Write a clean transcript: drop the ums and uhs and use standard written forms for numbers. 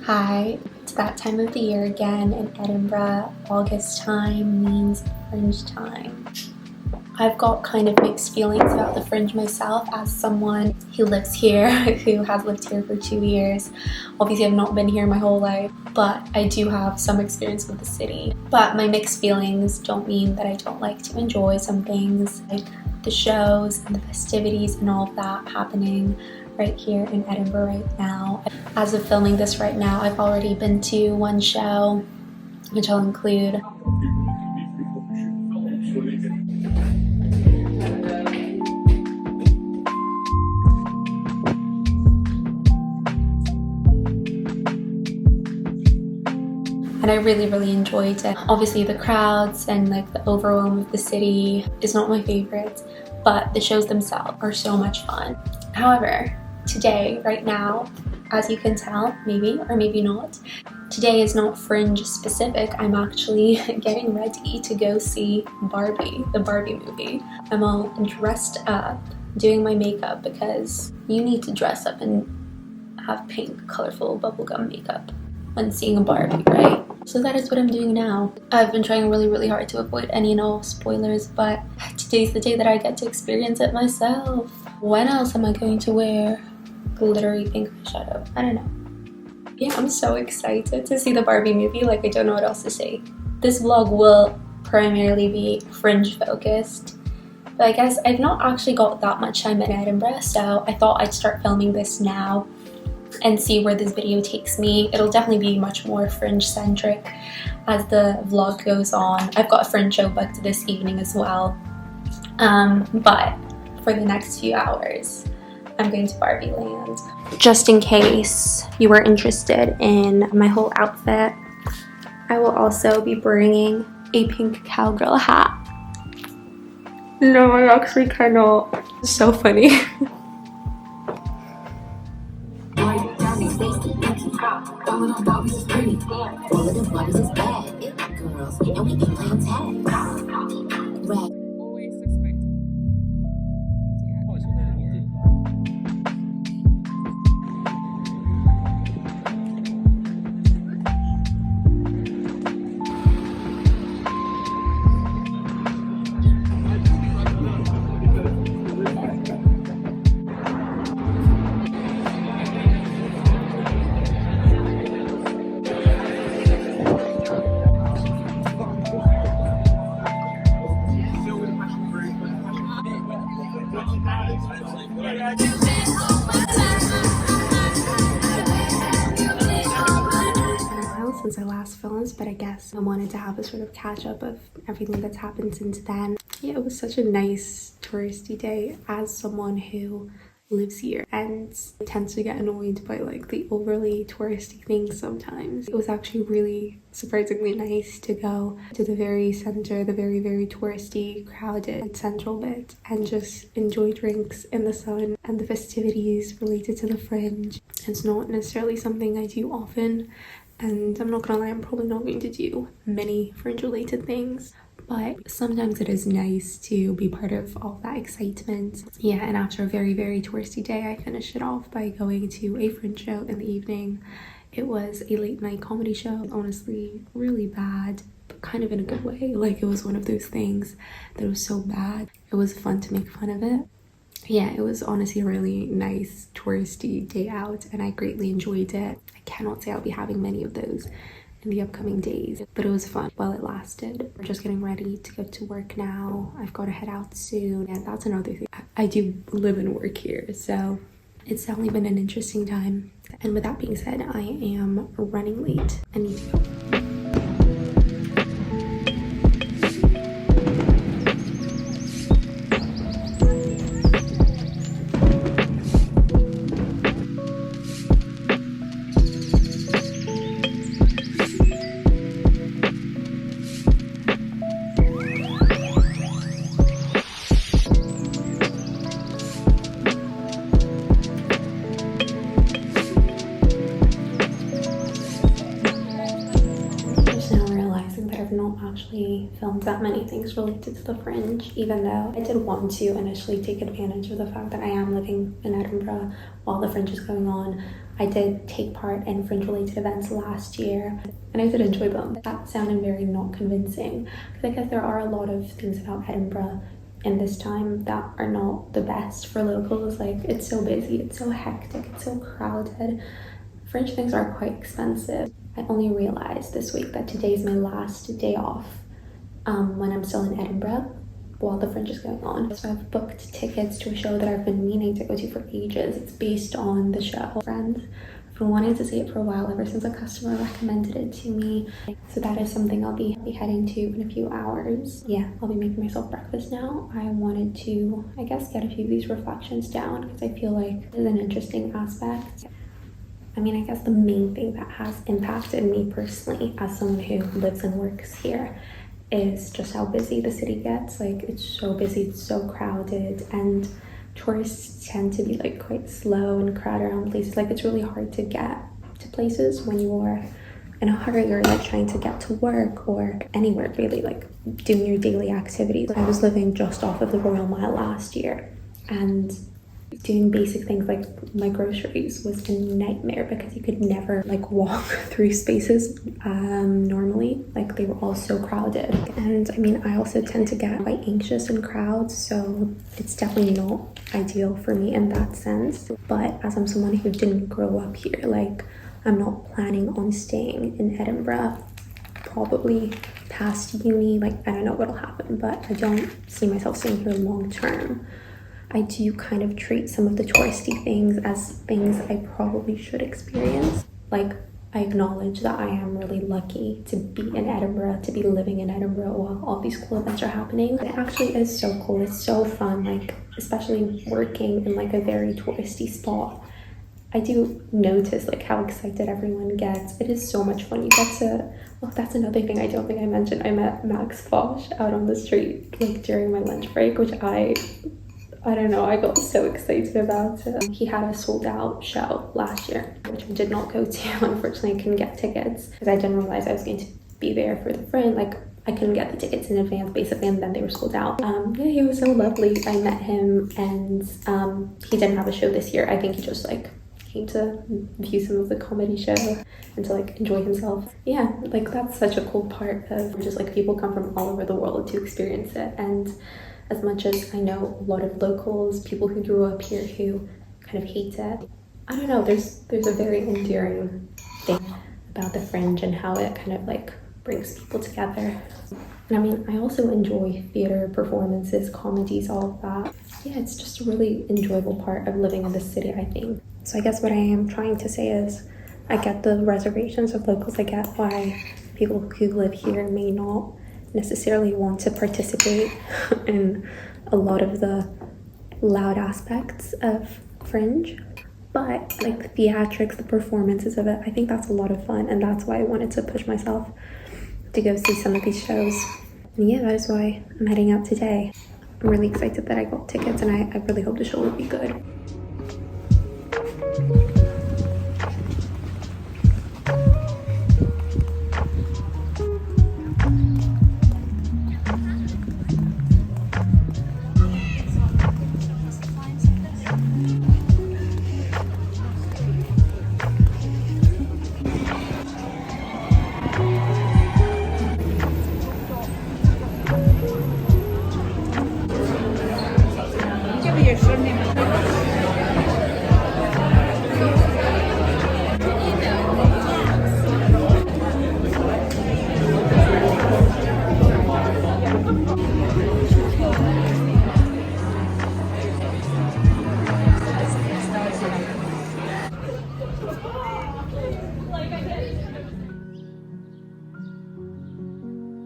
Hi, it's that time of the year again in Edinburgh. August time means fringe time. I've got kind of mixed feelings about the fringe myself as someone who lives here, who has lived here for 2 years. Obviously I've not been here my whole life, but I do have some experience with the city. But my mixed feelings don't mean that I don't like to enjoy some things, like the shows and the festivities and all of that happening right here in Edinburgh right now. As of filming this right now, I've already been to one show, which I'll include. And I really enjoyed it. Obviously the crowds and like the overwhelm of the city is not my favorite, but the shows themselves are so much fun. However, today, right now, as you can tell, maybe or maybe not, today is not fringe specific. I'm actually getting ready to go see Barbie, the Barbie movie. I'm all dressed up, doing my makeup because you need to dress up and have pink, colorful bubblegum makeup when seeing a Barbie, right? So that is what I'm doing now. I've been trying really hard to avoid any and all spoilers, but today's the day that I get to experience it myself. When else am I going to wear glittery pink eyeshadow? I don't know. Yeah, I'm so excited to see the Barbie movie, like I don't know what else to say. This vlog will primarily be fringe focused, but I guess I've not actually got that much time in Edinburgh, so I thought I'd start filming this now and see where this video takes me. It'll definitely be much more fringe centric as the vlog goes on. I've got a fringe show booked this evening as well, but for the next few hours I'm going to Barbie Land. Just in case you were interested in my whole outfit, I will also be bringing a pink cowgirl hat. No, I actually cannot. It's so funny. Since I last filmed, but I guess I wanted to have a sort of catch up of everything that's happened since then. Yeah, it was such a nice touristy day as someone who lives here and tends to get annoyed by like the overly touristy things sometimes. It was actually really surprisingly nice to go to the very center, the very touristy, crowded central bit, and just enjoy drinks in the sun and the festivities related to the fringe. It's not necessarily something I do often, and I'm not gonna lie, I'm probably not going to do many fringe related things, but sometimes it is nice to be part of all that excitement. Yeah, and after a very touristy day, I finished it off by going to a fringe show in the evening. It was a late night comedy show, honestly really bad, but kind of in a good way. Like, it was one of those things that was so bad it was fun to make fun of it. Yeah, it was honestly a really nice touristy day out and I greatly enjoyed it. I cannot say I'll be having many of those in the upcoming days, but it was fun while it lasted. We're just getting ready to go to work now. I've got to head out soon, and that's another thing. I do live and work here, so it's definitely been an interesting time. And with that being said, I am running late. I need to go. filmed that many things related to the Fringe, even though I did want to initially take advantage of the fact that I am living in Edinburgh while the Fringe is going on. I did take part in Fringe related events last year and I did enjoy them. That sounded very not convincing because I guess there are a lot of things about Edinburgh in this time that are not the best for locals. Like, it's so busy, it's so hectic, it's so crowded. Fringe things are quite expensive. I only realized this week that today's my last day off when I'm still in Edinburgh while the Fringe is going on. So I've booked tickets to a show that I've been meaning to go to for ages. It's based on the show Friends. I've been wanting to see it for a while, ever since a customer recommended it to me. So that is something I'll be heading to in a few hours. Yeah, I'll be making myself breakfast now. I wanted to, I guess, get a few of these reflections down because I feel like there's an interesting aspect. I mean, I guess the main thing that has impacted me personally as someone who lives and works here is just how busy the city gets. Like, it's so busy, it's so crowded, and tourists tend to be like quite slow and crowd around places. Like, it's really hard to get to places when you are in a hurry or like trying to get to work or anywhere really, like doing your daily activities. I was living just off of the Royal Mile last year, and doing basic things like my groceries was a nightmare because you could never like walk through spaces normally. Like, they were all so crowded. And I mean, I also tend to get quite anxious in crowds, so it's definitely not ideal for me in that sense. But as I'm someone who didn't grow up here, like, I'm not planning on staying in Edinburgh probably past uni. Like, I don't know what'll happen, but I don't see myself staying here long term. I do kind of treat some of the touristy things as things I probably should experience. Like, I acknowledge that I am really lucky to be in Edinburgh, to be living in Edinburgh while all these cool events are happening. It actually is so cool, it's so fun, like, especially working in like a very touristy spot. I do notice like how excited everyone gets. It is so much fun. You get to, oh, that's another thing I don't think I mentioned. I met Max Fosh out on the street like during my lunch break, which I don't know, I got so excited about it. He had a sold out show last year, which I did not go to. Unfortunately, I couldn't get tickets because I didn't realize I was going to be there for the Fringe. Like, I couldn't get the tickets in advance basically, and then they were sold out. Yeah, he was so lovely. I met him, and he didn't have a show this year. I think he just like came to view some of the comedy show and to like enjoy himself. Yeah, like, that's such a cool part of just like people come from all over the world to experience it. And as much as I know a lot of locals, people who grew up here who kind of hate it, I don't know, there's a very endearing thing about the Fringe and how it kind of like brings people together. And I mean, I also enjoy theater, performances, comedies, all of that. Yeah, it's just a really enjoyable part of living in this city, I think. So I guess what I am trying to say is I get the reservations of locals. I get why people who live here may not necessarily want to participate in a lot of the loud aspects of Fringe, but like the theatrics, the performances of it, I think that's a lot of fun, and that's why I wanted to push myself to go see some of these shows. And yeah, that is why I'm heading out today. I'm really excited that I got tickets, and I really hope the show will be good. Your surname.